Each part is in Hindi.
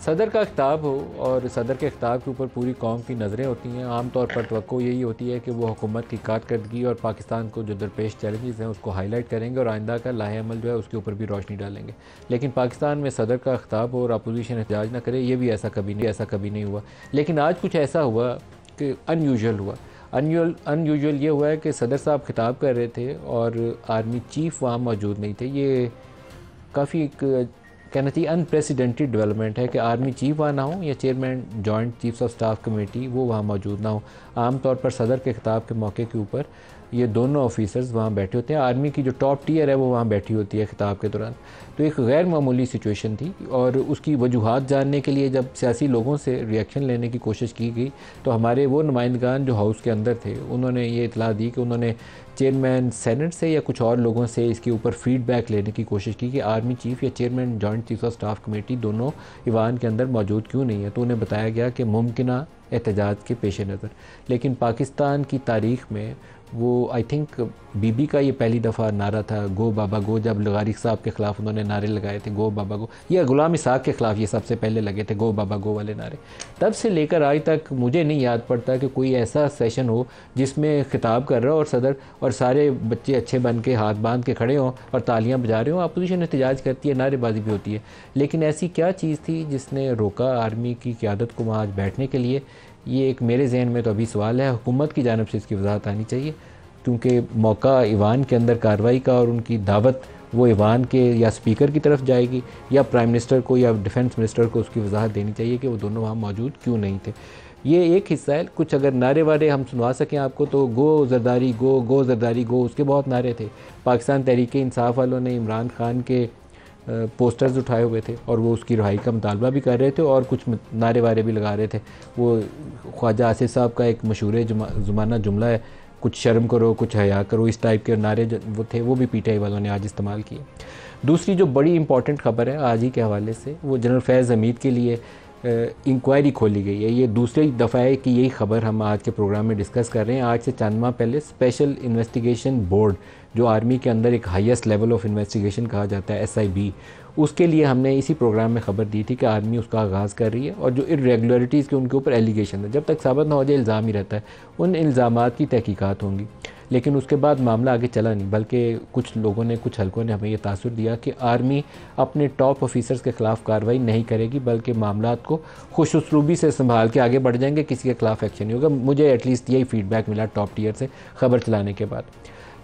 सदर का खिताब हो और सदर के खिताब के ऊपर पूरी कौम की नज़रें होती हैं। आम तौर पर तवक्को यही होती है कि वो हुकूमत की कारकर्दगी और पाकिस्तान को जो दरपेश चैलेंजेस हैं उसको हाईलाइट करेंगे और आइंदा का लाहे अमल जो है उसके ऊपर भी रोशनी डालेंगे। लेकिन पाकिस्तान में सदर का खिताब हो और अपोजिशन एहतजाज ना करे, ये भी ऐसा कभी नहीं हुआ। लेकिन आज कुछ ऐसा हुआ कि अनयूजुअल हुआ। अनयूजुअल ये हुआ है कि सदर साहब खिताब कर रहे थे और आर्मी चीफ़ वहाँ मौजूद नहीं थे। ये काफ़ी एक कहना चाहिए अनप्रेसिडेंटेड डेवलपमेंट है कि आर्मी चीफ वहाँ ना हो या chairman joint chiefs of staff committee वो वहाँ मौजूद ना हो। आमतौर पर सदर के खिताब के मौके के ऊपर ये दोनों ऑफिसर्स वहाँ बैठे होते हैं। आर्मी की जो टॉप टियर है वो वहाँ बैठी होती है खिताब के दौरान। तो एक गैर मामूली सिचुएशन थी और उसकी वजूहात जानने के लिए जब सियासी लोगों से रिएक्शन लेने की कोशिश की गई तो हमारे वो नुमाइंदगान जो हाउस के अंदर थे उन्होंने ये इतला दी कि उन्होंने चेयरमैन सेनेट से या कुछ और लोगों से इसके ऊपर फीडबैक लेने की कोशिश की कि आर्मी चीफ़ या chairman joint chief of staff committee दोनों ईवान के अंदर मौजूद क्यों नहीं है। तो उन्हें बताया गया कि मुमकिन एहतजाज के पेश नज़र। लेकिन पाकिस्तान की तारीख़ में वो आई थिंक बीबी का ये पहली दफ़ा नारा था गो बाबा गो, जब लगारी साहब के ख़िलाफ़ उन्होंने नारे लगाए थे गो बाबा गो, या गुलाम इसाक के ख़िलाफ़ ये सबसे पहले लगे थे गो बाबा गो वाले नारे। तब से लेकर आज तक मुझे नहीं याद पड़ता कि कोई ऐसा सेशन हो जिसमें खिताब कर रहा हो और सदर और सारे बच्चे अच्छे बन के हाथ बांध के खड़े हों और तालियाँ बजा रहे हों। अपोजिशन एहतजाज करती है, नारेबाजी भी होती है, लेकिन ऐसी क्या चीज़ थी जिसने रोका आर्मी की क़यादत को वहाँ आज बैठने के लिए? ये एक मेरे जहन में तो अभी सवाल है। हुकूमत की जानिब से इसकी वजाहत आनी चाहिए, क्योंकि मौका ईवान के अंदर कार्रवाई का और उनकी दावत वो ईवान के या स्पीकर की तरफ जाएगी या प्राइम मिनिस्टर को या डिफेंस मिनिस्टर को उसकी वजाहत देनी चाहिए कि वो दोनों वहाँ मौजूद क्यों नहीं थे। ये एक हिस्सा है। कुछ अगर नारे वारे हम सुनवा सकें आपको तो गो जरदारी गो, गो जरदारी गो, उसके बहुत नारे थे। पाकिस्तान तहरीक इंसाफ वालों ने इमरान खान के पोस्टर्स उठाए हुए थे और वो उसकी रिहाई का मुतालबा भी कर रहे थे और कुछ नारे वारे भी लगा रहे थे। वो ख्वाजा आसिफ साहब का एक मशहूर ज़माना जुमला है, कुछ शर्म करो कुछ हया करो, इस टाइप के नारे जो वो थे वो भी पीटीआई वालों ने आज इस्तेमाल किए। दूसरी जो बड़ी इंपॉर्टेंट ख़बर है आज ही के हवाले से, वो जनरल फैज़ हमीद के लिए इंक्वायरी खोली गई है। ये दूसरी दफ़ा है कि यही ख़बर हम आज के प्रोग्राम में डिस्कस कर रहे हैं। आज से चंद माह पहले स्पेशल इन्वेस्टिगेशन बोर्ड, जो आर्मी के अंदर एक हाईएस्ट लेवल ऑफ इन्वेस्टिगेशन कहा जाता है SIB, उसके लिए हमने इसी प्रोग्राम में ख़बर दी थी कि आर्मी उसका आगाज़ कर रही है और जो इरेगुलरिटीज़ के उनके ऊपर एलिगेशन है, जब तक साबित ना हो जाए इल्ज़ाम ही रहता है, उन इल्ज़ामात की तहकीकात होंगी। लेकिन उसके बाद मामला आगे चला नहीं, बल्कि कुछ लोगों ने, कुछ हलकों ने हमें ये तासुर दिया कि आर्मी अपने टॉप ऑफिसर्स के ख़िलाफ़ कार्रवाई नहीं करेगी, बल्कि मामलात को खुश उसलूबी से संभाल के आगे बढ़ जाएंगे, किसी के ख़िलाफ़ एक्शन नहीं होगा। मुझे एटलीस्ट यही फीडबैक मिला टॉप टियर से ख़बर चलाने के बाद।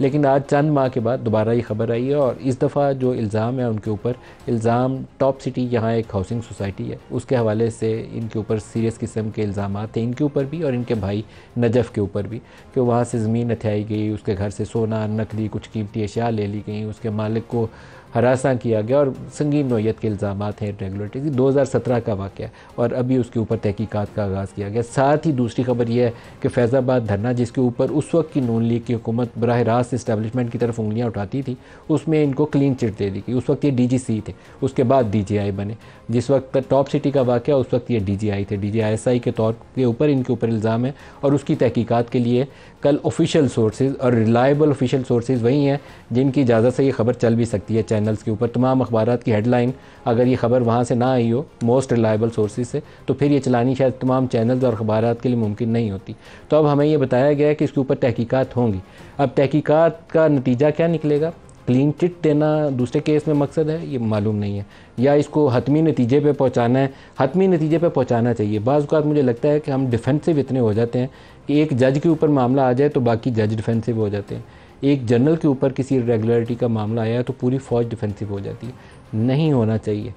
लेकिन आज चंद माह के बाद दोबारा ये ख़बर आई है और इस दफ़ा जो इल्ज़ाम है उनके ऊपर, इल्ज़ाम टॉप सिटी यहाँ एक हाउसिंग सोसाइटी है उसके हवाले से इनके ऊपर सीरियस किस्म के इल्ज़ाम थे, इनके ऊपर भी और इनके भाई नजफ़ के ऊपर भी, कि वहाँ से ज़मीन हथियाई गई, उसके घर से सोना, नकदी, कुछ कीमती अशिया ले ली गई, उसके मालिक को हरासा किया गया और संगीन नौयत के इल्ज़ाम हैं इरेगुलरिटीज़। 2017 का वाक़या और अभी उसके ऊपर तहकीकात का आगाज़ किया गया। साथ ही दूसरी खबर यह है कि फैज़ाबाद धरना, जिसके ऊपर उस वक्त की नून लीग की हुकूमत बराह रास्त इस्टेब्लिशमेंट की तरफ उंगलियाँ उठाती थी, उसमें इनको क्लीन चिट दे दी गई। उस वक्त ये DGC थे, उसके बाद DGI बने। जिस वक्त टॉप सिटी का वाक़या उस वक्त ये DGI थे, DGI के तौर के ऊपर इनके ऊपर इल्ज़ाम है और उसकी तहकीकात के लिए कल ऑफिशियल सोर्सेज और रिलायबल ऑफिशियल सोर्सेज वही हैं जिनकी इजाज़त से ये खबर चल भी सकती है चैनल्स के ऊपर। तमाम अखबारात की हेडलाइन अगर ये खबर वहाँ से ना आई हो मोस्ट रिलायबल सोर्सेज से, तो फिर ये चलानी शायद तमाम चैनल्स और अखबारात के लिए मुमकिन नहीं होती। तो अब हमें ये बताया गया है कि इसके ऊपर तहकीकात होंगी। अब तहकीकात का नतीजा क्या निकलेगा, क्लीन चिट देना दूसरे केस में मकसद है, ये मालूम नहीं है, या इसको हतमी नतीजे पे पहुंचाना है। हतमी नतीजे पे पहुंचाना चाहिए। बाज़ औक़ात मुझे लगता है कि हम डिफेंसिव इतने हो जाते हैं कि एक जज के ऊपर मामला आ जाए तो बाकी जज डिफेंसिव हो जाते हैं। एक जनरल के ऊपर किसी इरेगुलरिटी का मामला आया तो पूरी फ़ौज डिफेंसिव हो जाती है। नहीं होना चाहिए।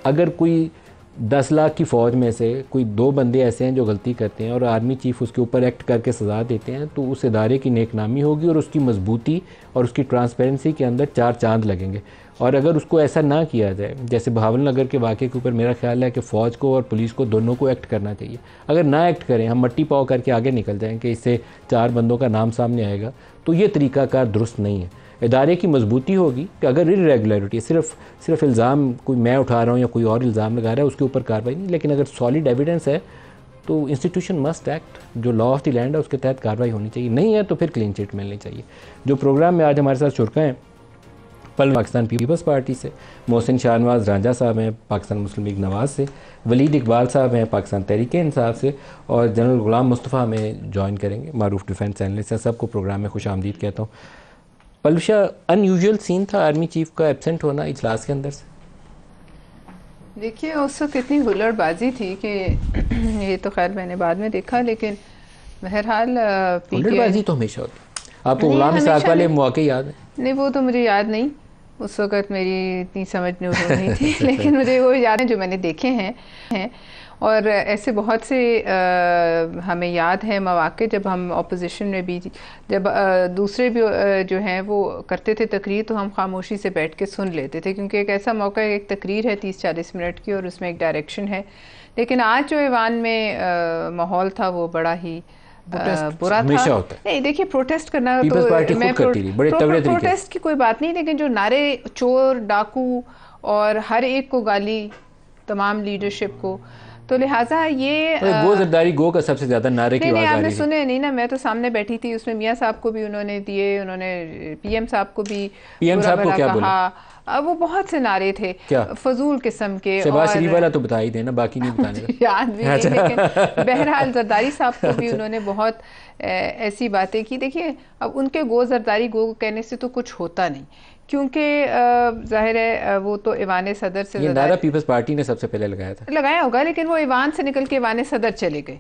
अगर कोई 10 लाख की फ़ौज में से कोई 2 बंदे ऐसे हैं जो गलती करते हैं और आर्मी चीफ़ उसके ऊपर एक्ट करके सज़ा देते हैं, तो उस इदारे की नेकनामी होगी और उसकी मजबूती और उसकी ट्रांसपेरेंसी के अंदर 4 चांद लगेंगे। और अगर उसको ऐसा ना किया जाए, जैसे बहावल नगर के वाक़े के ऊपर मेरा ख्याल है कि फ़ौज को और पुलिस को दोनों को एक्ट करना चाहिए। अगर ना एक्ट करें, हम मट्टी पाव करके आगे निकल जाएँ कि इससे 4 बंदों का नाम सामने आएगा, तो ये तरीक़ाकार दुरुस्त नहीं है। इदारे की मजबूती होगी कि अगर इरेगुलरिटी सिर्फ इल्ज़ाम कोई मैं उठा रहा हूँ या कोई और इल्ज़ाम लगा रहा है उसके ऊपर कार्रवाई नहीं, लेकिन अगर सॉलिड एविडेंस है तो इंस्टीट्यूशन मस्ट एक्ट, जो लॉ ऑफ द लैंड है उसके तहत कार्रवाई होनी चाहिए। नहीं है तो फिर क्लीन चिट मिलनी चाहिए। जो प्रोग्राम में आज हमारे साथ शुरका हैं पल पाकिस्तान पीपल्स पार्टी से, मोहसिन शाहनवाज रांझा साहब हैं पाकिस्तान मुस्लिम लीग नवाज से, वलीद इकबाल साहब हैं पाकिस्तान तहरीक इंसाफ से, और जनरल गुलाम मुस्तफ़ा हमें ज्वाइन करेंगे, मारूफ डिफेंस एनालिस्ट हैं। सबको प्रोग्राम में खुश आमदीद कहता हूँ। पलूशा, अनयूजुअल सीन था आर्मी चीफ का एब्सेंट होना इजलास के अंदर से। देखिए उस वक्त इतनी हुल्लड़बाजी थी कि ये तो खैर मैंने बाद में देखा, लेकिन बहरहाल हुल्लड़बाजी तो हमेशा होती है। आपको गुलाम इसाक वाले मौके याद है? नहीं, वो तो मुझे याद नहीं, उस वक़्त मेरी इतनी समझ नहीं थी लेकिन मुझे वो याद है जो मैंने देखे हैं। और ऐसे बहुत से हमें याद है मौक़े जब हम अपोजिशन में भी, जब दूसरे भी जो हैं वो करते थे तकरीर, तो हम खामोशी से बैठ के सुन लेते थे, क्योंकि एक ऐसा मौका है, एक तकरीर है 30-40 मिनट की और उसमें एक डायरेक्शन है। लेकिन आज जो ईवान में माहौल था वो बड़ा ही बुरा था। नहीं देखिए, प्रोटेस्ट करना तो मैं प्रोटेस्ट की कोई बात नहीं, लेकिन जो नारे चोर डाकू और हर एक को गाली, तमाम लीडरशिप को, तो लिहाजा ये गो जरदारी गो का सबसे ज्यादा नारे की आवाज आ रही है। आपने सुने नहीं ना, मैं तो सामने बैठी थी, उसमें मियाँ साहब को भी उन्होंने दिए, उन्होंने पीएम साहब को भी पीएम साहब को क्या बोला? वो बहुत से नारे थे फजूल किस्म के। शहबाज शरीफ वाला तो बता ही देना, बाकी नहीं बताने का। याद भी नहीं, लेकिन बहरहाल जरदारी साहब को भी उन्होंने बहुत ऐसी बातें की। देखिए अब उनके गो जरदारी गो कहने से तो कुछ होता नहीं, क्योंकि जाहिर है वो तो ईवान सदर से, ये नारा पीपल्स पार्टी ने सबसे पहले लगाया होगा, लेकिन वो ईवान से निकल के ईवान सदर चले गए,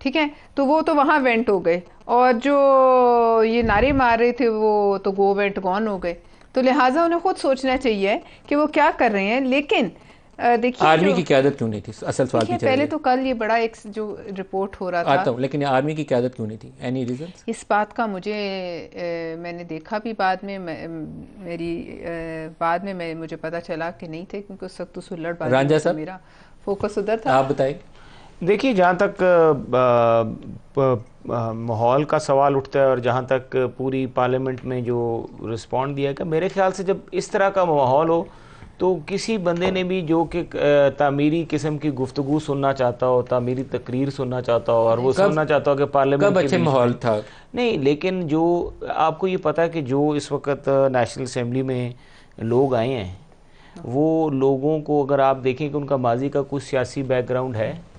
ठीक है, तो वो तो वहाँ वेंट हो गए, और जो ये नारे मार रहे थे वो तो गो वेंट गॉन हो गए। तो लिहाजा उन्हें खुद सोचना चाहिए कि वो क्या कर रहे हैं। लेकिन देखिए आर्मी की क़यादत क्यों नहीं थी, असल सवाल पहले तो कल ये बड़ा एक जो रिपोर्ट हो रहा था, आता हूँ, लेकिन आर्मी की क़यादत क्यों नहीं थी? एनी रीजन इस बात का? मुझे मैंने देखा भी बाद में, मुझे पता चला कि नहीं थे, क्योंकि उस वक्त उस हुल्लड़बाजी में मेरा फोकस उधर था। आप बताइए। देखिए, जहाँ तक माहौल का सवाल उठता है और जहाँ तक पूरी पार्लियामेंट में जो रिस्पॉन्ड दिया गया, मेरे ख्याल से जब इस तरह का माहौल हो तो किसी बंदे ने भी जो कि तामीरी किस्म की गुफ्तगू सुनना चाहता हो, तामीरी तकरीर सुनना चाहता हो, और वो सुनना चाहता हो कि पार्लियामेंट कब अच्छे माहौल था? नहीं, लेकिन जो आपको ये पता है कि जो इस वक्त नेशनल असम्बली में लोग आए हैं, वो लोगों को अगर आप देखें कि उनका माजी का कुछ सियासी बैकग्राउंड है,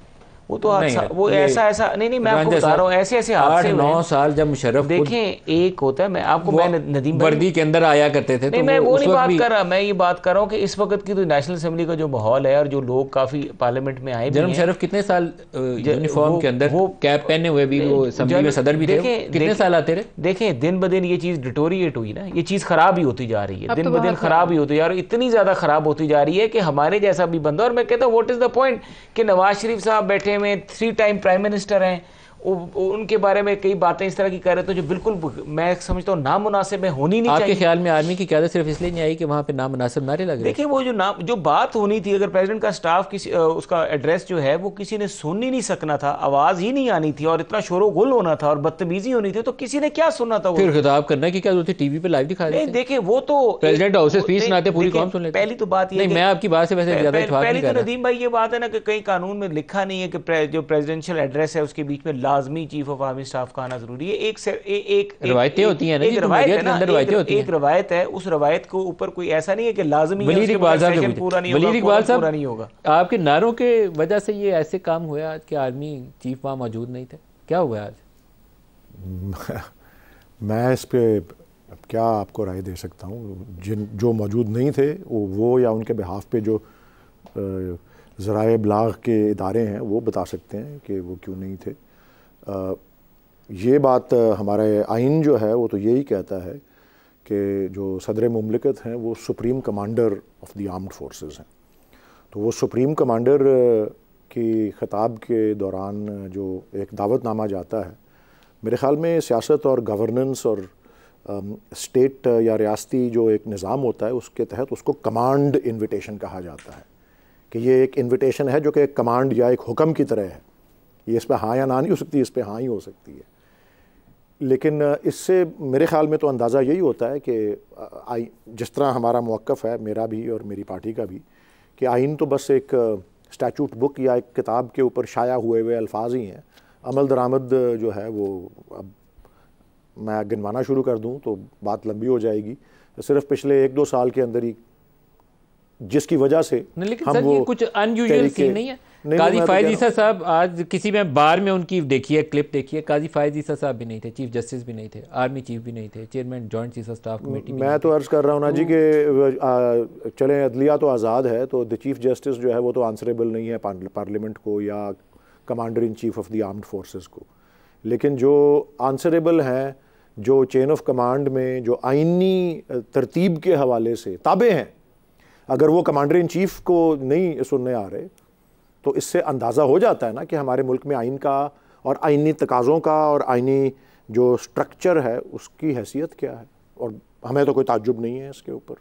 वो तो वो ऐसा नहीं, मैं आपको बता रहा हूँ, ऐसे 8-9 साल जब मुशर्रफ देखें, एक होता है, मैं आपको नदीम वर्दी के अंदर आया करते थे, नहीं, मैं वो नहीं बात कर रहा, मैं ये बात कर रहा हूँ कि इस वक्त की तो नेशनल असेंबली का जो माहौल है और जो लोग काफी पार्लियामेंट में आए, जनरल मुशर्रफ कितने साल यूनिफॉर्म के अंदर वो कैप पहने हुए भी वो असेंबली में सदर भी थे, कितने साल आते रहे? देखें, दिन ब दिन ये चीज डिटोरिएट हुई ना, ये चीज खराब ही होती जा रही है, दिन ब दिन खराब ही होती जा रही है, इतनी ज्यादा खराब होती जा रही है कि हमारे जैसा भी बंदा, और मैं कहता हूँ व्हाट इज द पॉइंट कि नवाज शरीफ साहब बैठे हुए 3 टाइम प्राइम मिनिस्टर हैं, उनके बारे में कई बातें इस तरह की कर रहे थे जो बिल्कुल मैं समझता हूँ नामुनासिब है, होनी नहीं चाहिए। आपके ख्याल में आर्मी की क़यादत सिर्फ इसलिए नहीं आई कि वहाँ पे नामुनासिब नारे लगे? देखिए, वो जो बात होनी थी, अगर प्रेसिडेंट का स्टाफ किसी उसका एड्रेस जो है वो किसी ने सुन ही नहीं सकना था, आवाज ही नहीं आनी थी, और इतना शोरो गुल होना था और बदतमीजी होनी थी, तो किसी ने क्या सुनना था? फिर खिताब करना की क्या जरूरत थी? टीवी पे लाइव दिखा देते। देखिए, वो तो प्रेसिडेंट हाउस से स्पीच सुनाते, पूरी कौम सुन लेते। पहली तो बात ये, मैं आपकी बात से वैसे ज्यादा इत्तेफाक नहीं कर रहा। नदीम भाई, ये बात है ना कि कहीं कानून में लिखा नहीं है कि जो प्रेसिडेंशियल एड्रेस है उसके बीच में लाजमी चीफ ऑफ आर्मी स्टाफ का आना जरूरी है। एक रवायतें होती हैं ना, एक रवायत है, उस रवायत को ऊपर कोई ऐसा नहीं है कि लाजमी वलीद इकबाल साहब पूरा नहीं होगा। आपके नारों के वजह से ये ऐसे काम हुआ आज कि आर्मी चीफ वहां मौजूद नहीं थे, क्या हुआ आज? मैं इस पे क्या आपको राय दे सकता हूँ? जो मौजूद नहीं थे वो या उनके बिहाफ पे जो ज़राए इब्लाग के इदारे हैं वो बता सकते हैं कि वो क्यों नहीं थे। ये बात हमारे आइन जो है वो तो यही कहता है कि जो सदर मुमलिकत हैं वो supreme commander of the armed forces हैं। तो वो सुप्रीम कमांडर की ख़िताब के दौरान जो एक दावतनामा जाता है, मेरे ख़्याल में सियासत और गवर्नेंस और स्टेट या रियासती जो एक निज़ाम होता है उसके तहत उसको कमांड इन्विटेशन कहा जाता है, कि ये एक इन्विटेशन है जो कि एक कमांड या एक हुक्म की तरह है। ये इस पर हाँ या ना नहीं हो सकती, इस पर हाँ ही हो सकती है। लेकिन इससे मेरे ख़्याल में तो अंदाज़ा यही होता है कि जिस तरह हमारा मौक़िफ़ है, मेरा भी और मेरी पार्टी का भी, कि आइन तो बस एक स्टैचूट बुक या एक किताब के ऊपर शाया हुए अल्फाज ही हैं। अमल दरामद जो है वो, अब मैं गिनवाना शुरू कर दूं तो बात लंबी हो जाएगी, सिर्फ पिछले 1-2 साल के अंदर ही, जिसकी वजह से लेकिन हम सर वो ये कुछ अनयूजुअल सीन नहीं है। काजी फायज ईसा साहब आज किसी में बार में उनकी देखिए क्लिप देखिए, काजी फायज ईसा साहब भी नहीं थे, चीफ जस्टिस भी नहीं थे, आर्मी चीफ भी नहीं थे, chairman joint chief of staff committee. मैं तो अर्ज कर रहा हूँ ना जी कि चलें अदलिया तो आज़ाद है, तो द चीफ जस्टिस जो है वो तो आंसरेबल नहीं है पार्लियामेंट को या commander in chief of the armed forces को, लेकिन जो आंसरेबल हैं, जो चेन ऑफ कमांड में जो आइनी तरतीब के हवाले से ताबे हैं, अगर वो कमांडर इन चीफ को नहीं सुनने आ रहे तो इससे अंदाज़ा हो जाता है ना कि हमारे मुल्क में आइन का और आइनी तकाज़ों का और आइनी जो स्ट्रक्चर है उसकी हैसियत क्या है। और हमें तो कोई ताज्जुब नहीं है इसके ऊपर।